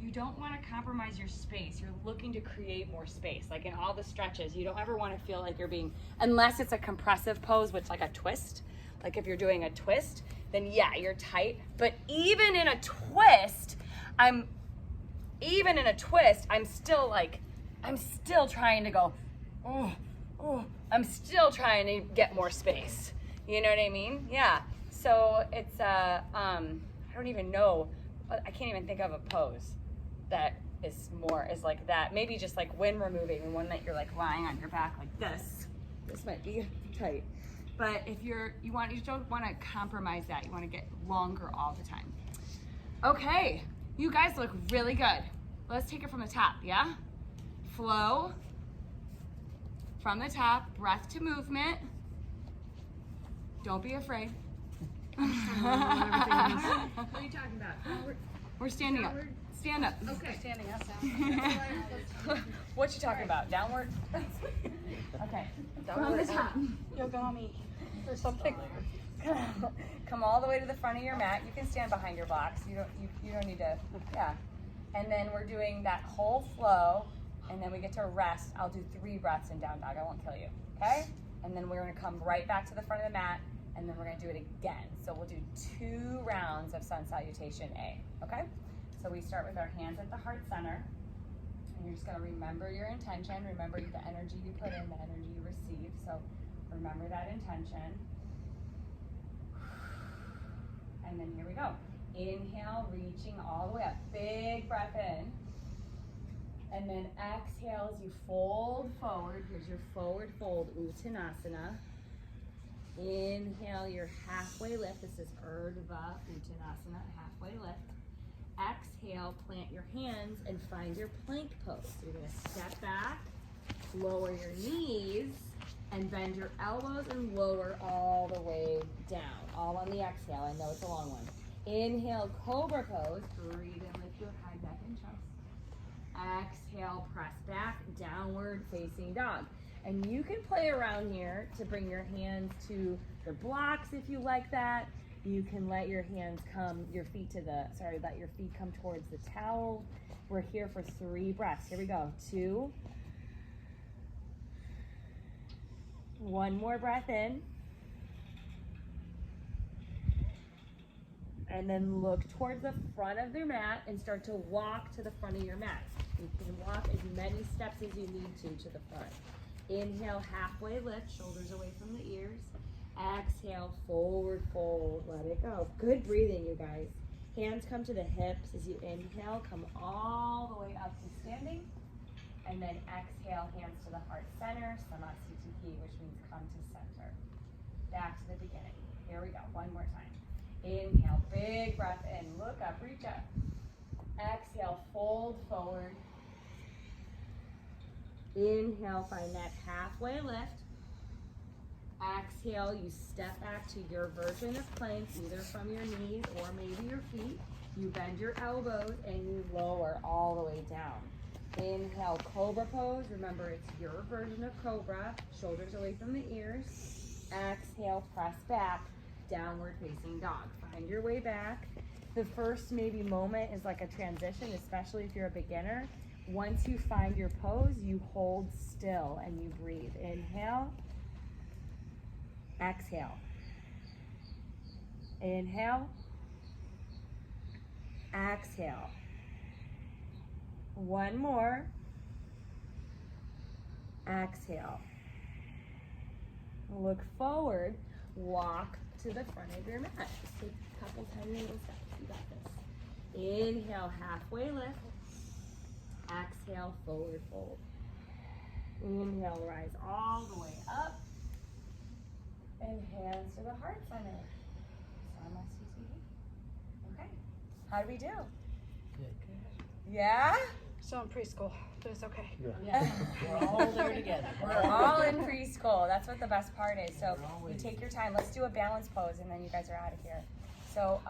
you don't want to compromise your space. You're looking to create more space. Like in all the stretches, you don't ever want to feel like you're being, unless it's a compressive pose, which like a twist. Like if you're doing a twist, then yeah, you're tight. But even in a twist, I'm still trying to go, oh, I'm still trying to get more space. You know what I mean? Yeah. So it's I don't even know. I can't even think of a pose that is like that. Maybe just like when removing, one that you're like lying on your back like this. This might be tight. But if you don't want to compromise that. You want to get longer all the time. Okay, you guys look really good. Let's take it from the top, yeah? Flow from the top, breath to movement. Don't be afraid. What are you talking about? We're standing up. Stand up. Okay. Standing us down. What you talking about? Downward? Okay. From the top. Yogami. Something. Come all the way to the front of your mat. You can stand behind your blocks. You don't need to. Yeah. And then we're doing that whole flow, and then we get to rest. I'll do 3 breaths in down dog. I won't kill you. Okay? And then we're gonna come right back to the front of the mat, and then we're gonna do it again. So we'll do 2 rounds of sun salutation A. Okay? So we start with our hands at the heart center, and you're just gonna remember your intention. Remember the energy you put in, the energy you receive. So remember that intention. And then here we go. Inhale, reaching all the way up. Big breath in. And then exhale as you fold forward. Here's your forward fold, Uttanasana. Inhale your halfway lift. This is Urdhva Uttanasana, halfway lift. Exhale, plant your hands and find your plank pose. So you're gonna step back, lower your knees, and bend your elbows and lower all the way down. All on the exhale. I know it's a long one. Inhale, cobra pose. Breathe in, lift your high back and chest. Exhale, press back, downward facing dog. And you can play around here to bring your hands to the blocks if you like that. You can let your hands come, let your feet come towards the towel. We're here for 3 breaths. Here we go. 2. 1 more breath in. And then look towards the front of your mat and start to walk to the front of your mat. You can walk as many steps as you need to the front. Inhale, halfway lift, shoulders away from the ears. Exhale, forward fold, let it go. Good breathing, you guys. Hands come to the hips as you inhale, come all the way up to standing. And then exhale, hands to the heart center, Samasthiti, which means come to center. Back to the beginning. Here we go, one more time. Inhale, big breath in, look up, reach up. Exhale, fold forward. Inhale, find that halfway lift. Exhale, you step back to your version of plank, either from your knees or maybe your feet. You bend your elbows and you lower all the way down. Inhale, cobra pose. Remember, it's your version of cobra. Shoulders away from the ears. Exhale, press back, downward facing dog. Find your way back. The first maybe moment is like a transition, especially if you're a beginner. Once you find your pose, you hold still and you breathe. Inhale. Exhale. Inhale. Exhale. One more. Exhale. Look forward. Walk to the front of your mat. Just take a couple tiny little steps. You got this. Inhale, halfway lift. Exhale, forward fold. Inhale, rise all the way up. And hands to the heart center. Okay. How do we do? Good. Yeah? So in preschool, but it's okay. Yeah. We're all there together. We're all in preschool. That's what the best part is. So you take your time. Let's do a balance pose and then you guys are out of here. So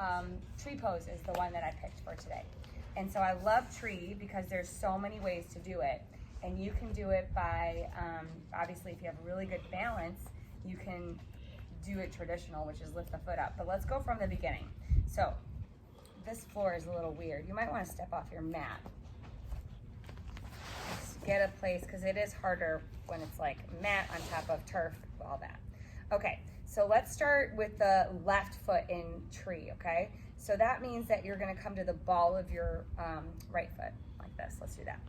tree pose is the one that I picked for today. And so I love tree because there's so many ways to do it. And you can do it by, obviously if you have really good balance, you can do it traditional, which is lift the foot up. But let's go from the beginning. So this floor is a little weird. You might want to step off your mat. Just get a place, because it is harder when it's like mat on top of turf, all that. Okay, so let's start with the left foot in tree, okay? So that means that you're gonna come to the ball of your right foot, like this. Let's do that.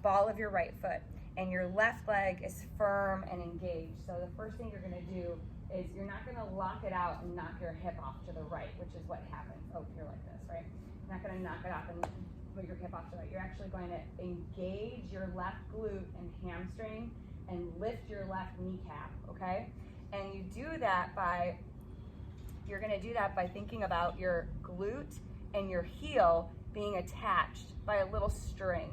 Ball of your right foot. And your left leg is firm and engaged. So the first thing you're gonna do is you're not gonna lock it out and knock your hip off to the right, which is what happens. Oh, you're like this, right? You're not gonna knock it off and put your hip off to the right. You're actually going to engage your left glute and hamstring and lift your left kneecap, okay? And you do that by, you're gonna do that by thinking about your glute and your heel being attached by a little string,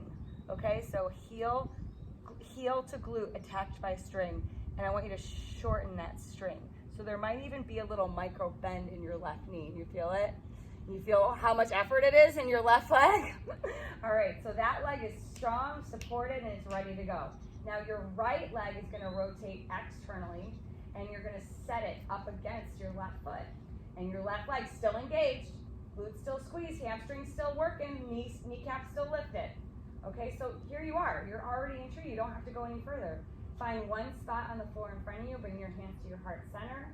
okay? So heel to glute attached by a string, and I want you to shorten that string. So there might even be a little micro bend in your left knee. You feel it? You feel how much effort it is in your left leg? All right, so that leg is strong, supported, and it's ready to go. Now your right leg is gonna rotate externally, and you're gonna set it up against your left foot. And your left leg still engaged, glute still squeezed, hamstring still working, kneecap still lifted. Okay, so here you are. You're already in tree. You don't have to go any further. Find one spot on the floor in front of you. Bring your hands to your heart center.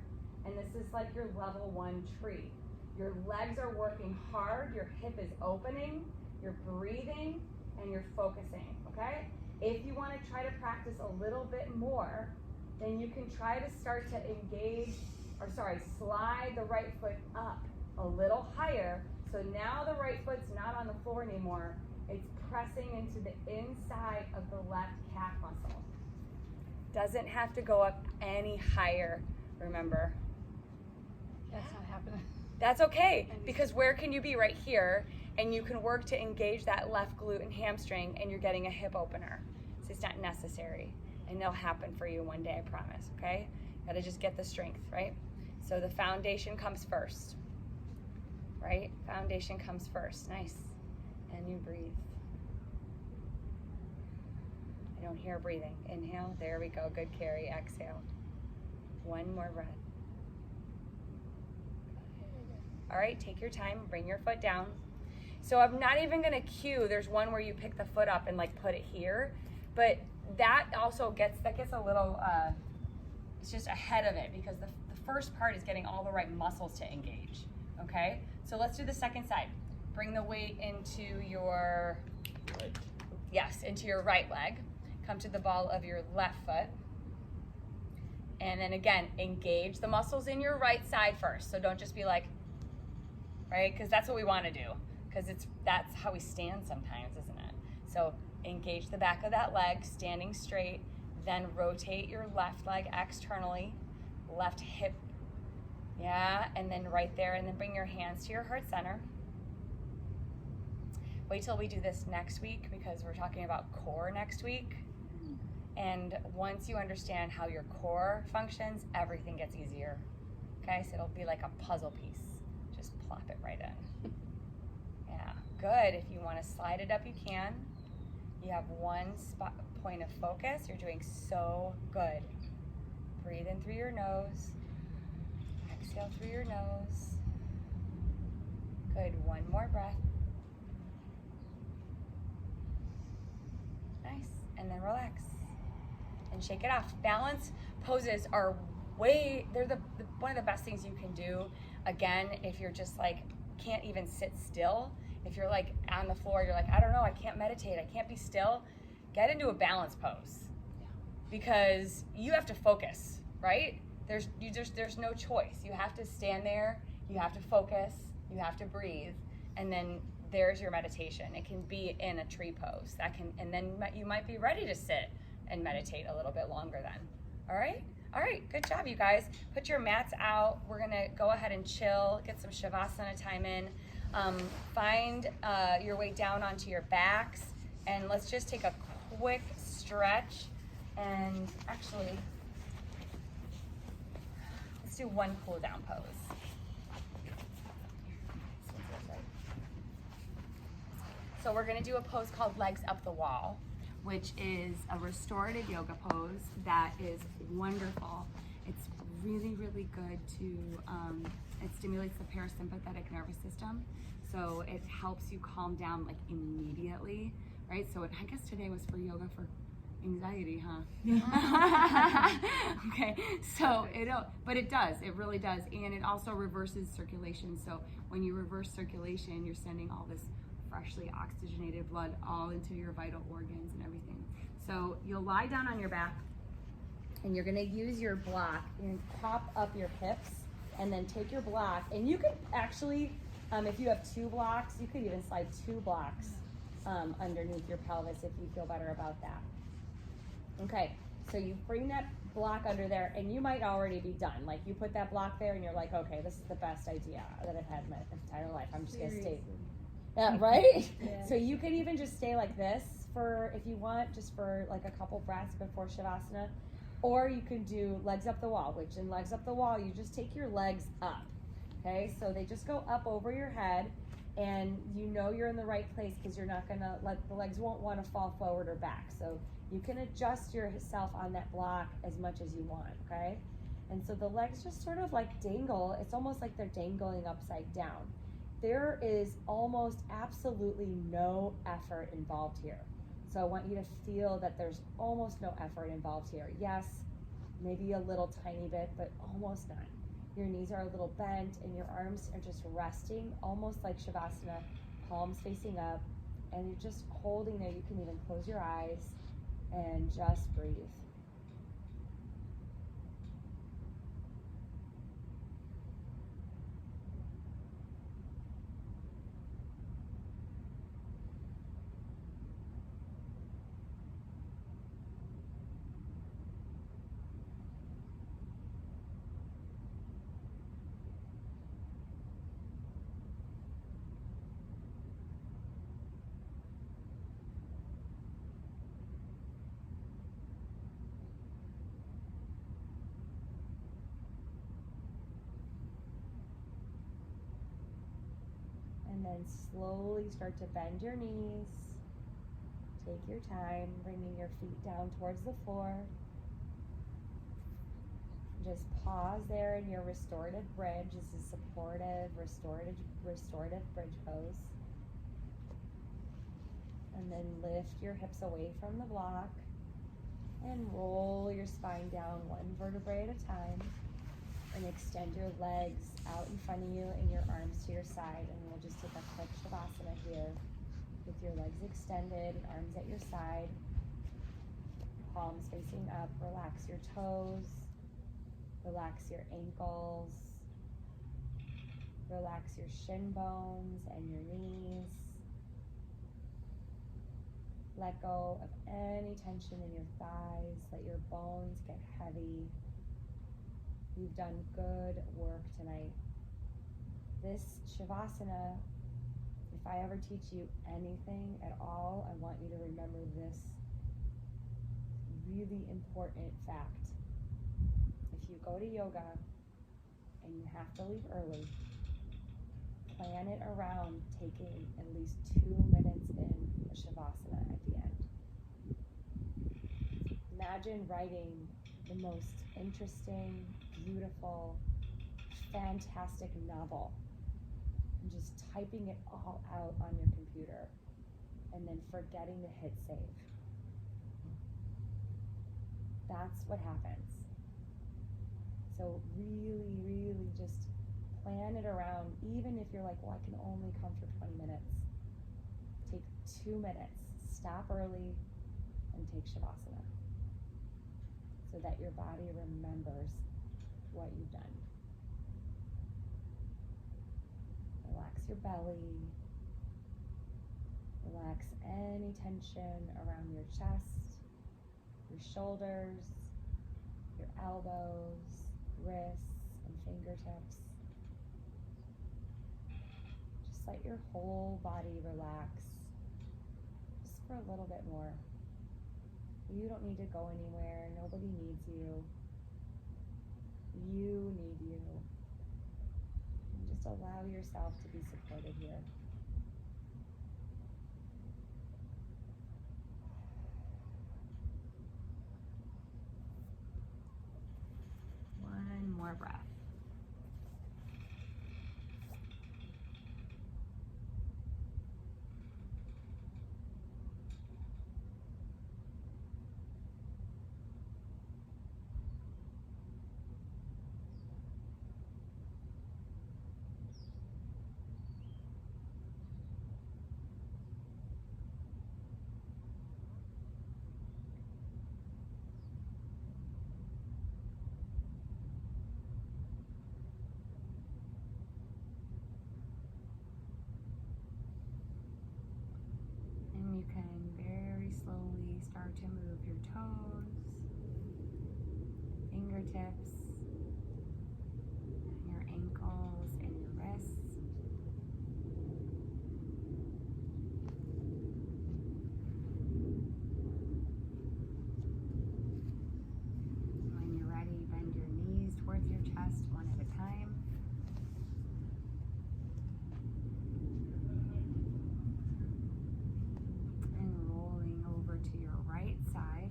And this is like your level 1 tree. Your legs are working hard. Your hip is opening. You're breathing. And you're focusing, okay? If you want to try to practice a little bit more, then you can try to start to slide the right foot up a little higher. So now the right foot's not on the floor anymore. It's pressing into the inside of the left calf muscle. Doesn't have to go up any higher, remember. That's not happening. That's okay, because where can you be? Right here, and you can work to engage that left glute and hamstring, and you're getting a hip opener. So it's not necessary, and they'll happen for you one day, I promise, okay? Gotta just get the strength, right? So the foundation comes first, right? Foundation comes first, nice. And you breathe. I don't hear breathing. Inhale. There we go. Good, Carrie. Exhale. One more breath. All right, take your time. Bring your foot down. So I'm not even going to cue. There's one where you pick the foot up and like put it here. But that also gets a little, it's just ahead of it because the first part is getting all the right muscles to engage. Okay? So let's do the second side. Bring the weight into your, into your right leg. Come to the ball of your left foot. And then again, engage the muscles in your right side first. So don't just be like, right? Because that's what we want to do. Because that's how we stand sometimes, isn't it? So engage the back of that leg, standing straight. Then rotate your left leg externally, left hip. Yeah, and then right there, and then bring your hands to your heart center. Wait till we do this next week because we're talking about core next week. And once you understand how your core functions, everything gets easier. Okay, so it'll be like a puzzle piece. Just plop it right in. Yeah, good. If you want to slide it up, you can. You have one point of focus. You're doing so good. Breathe in through your nose. Exhale through your nose. Good. One more breath. Nice. And then relax. And shake it off. Balance poses are they're one of the best things you can do. Again, if you're just like, can't even sit still. If you're like on the floor, you're like, I don't know, I can't meditate, I can't be still. Get into a balance pose. Because you have to focus, right? There's no choice. You have to stand there, you have to focus, you have to breathe, and then there's your meditation. It can be in a tree pose. And then you might be ready to sit and meditate a little bit longer then. All right? All right, good job, you guys. Put your mats out. We're gonna go ahead and chill, get some Shavasana time in. Find your way down onto your backs, and let's just take a quick stretch. And actually, let's do one cool down pose. So we're gonna do a pose called legs up the wall, which is a restorative yoga pose that is wonderful. It's really, really good to, it stimulates the parasympathetic nervous system. So it helps you calm down like immediately, right? So I guess today was for yoga for anxiety, huh? Okay, so but it does, it really does. And it also reverses circulation. So when you reverse circulation, you're sending all this freshly oxygenated blood all into your vital organs and everything. So you'll lie down on your back and you're gonna use your block and pop up your hips and then take your block, and you can actually, if you have 2 blocks, you could even slide 2 blocks underneath your pelvis if you feel better about that. Okay, so you bring that block under there and you might already be done. Like you put that block there and you're like, okay, this is the best idea that I've had in my entire life. I'm just gonna stay. Yeah, right? Yeah. So you could even just stay like this for, if you want, just for like a couple breaths before Shavasana. Or you can do legs up the wall, which in legs up the wall, you just take your legs up. Okay, so they just go up over your head, and you know you're in the right place because you're not gonna the legs won't want to fall forward or back. So you can adjust yourself on that block as much as you want, okay? And so the legs just sort of like dangle. It's almost like they're dangling upside down. There is almost absolutely no effort involved here. So I want you to feel that there's almost no effort involved here. Yes, maybe a little tiny bit, but almost none. Your knees are a little bent and your arms are just resting, almost like Shavasana, palms facing up, and you're just holding there. You can even close your eyes and just breathe. And then slowly start to bend your knees Take your time, bringing your feet down towards the floor. Just pause there in your restorative bridge. This is supportive, restorative bridge pose. And then lift your hips away from the block and roll your spine down one vertebrae at a time. And extend your legs out in front of you and your arms to your side. And we'll just take a quick Shavasana here with your legs extended, arms at your side, palms facing up. Relax your toes, relax your ankles, relax your shin bones and your knees. Let go of any tension in your thighs. Let your bones get heavy. You've done good work tonight. This Shavasana, if I ever teach you anything at all, I want you to remember this really important fact. If you go to yoga and you have to leave early, plan it around taking at least 2 minutes in a Shavasana at the end. Imagine writing the most interesting, beautiful, fantastic novel and just typing it all out on your computer and then forgetting to hit save. That's what happens. So really, really just plan it around. Even if you're like, well, I can only come for 20 minutes. Take 2 minutes, stop early, and take Shavasana so that your body remembers what you've done. Relax your belly. Relax any tension around your chest, your shoulders, your elbows, wrists, and fingertips. Just let your whole body relax just for a little bit more. You don't need to go anywhere. Nobody needs you. You need you. And just allow yourself to be supported here. One more breath. You can very slowly start to move your toes, fingertips, your ankles, and your wrists. When you're ready, bend your knees towards your chest one at a time. To your right side,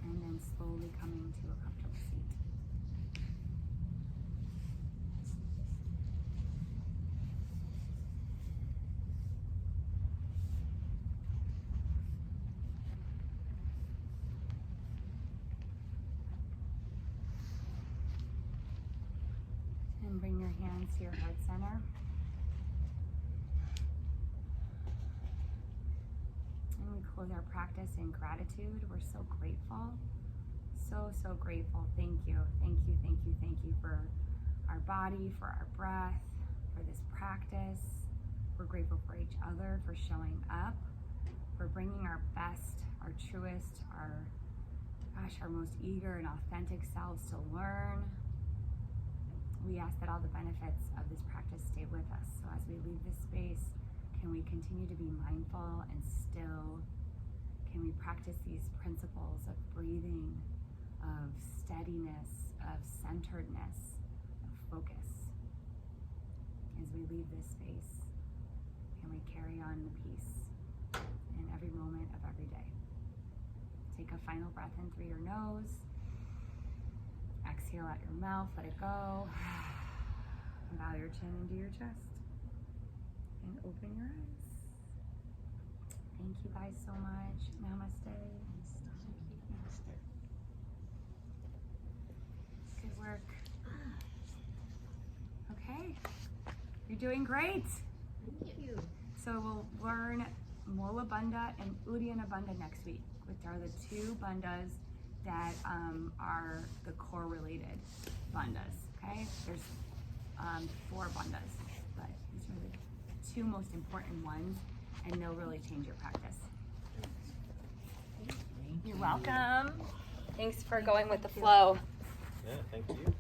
and then slowly coming to a comfortable seat. And bring your hands to your heart center. Close our practice in gratitude. We're so grateful. So grateful. Thank you. Thank you, thank you, thank you for our body, for our breath, for this practice. We're grateful for each other, for showing up, for bringing our best, our truest, our most eager and authentic selves to learn. We ask that all the benefits of this practice stay with us. So as we leave this space, can we continue to be mindful and still? Can we practice these principles of breathing, of steadiness, of centeredness, of focus? As we leave this space, can we carry on the peace Take a final breath in through your nose. Exhale out your mouth, let it go. Bow your chin into your chest. And open your eyes. Thank you guys so much. Namaste. Good work. Okay. You're doing great. Thank you. So we'll learn Mola Bandha and Uddiyana Bandha next week, which are the two bandhas that are the core related bandhas. Okay, there's 4 bandhas, but these are the 2 most important ones, and they'll really change your practice. You're welcome. Thanks for going with the flow. Yeah, thank you.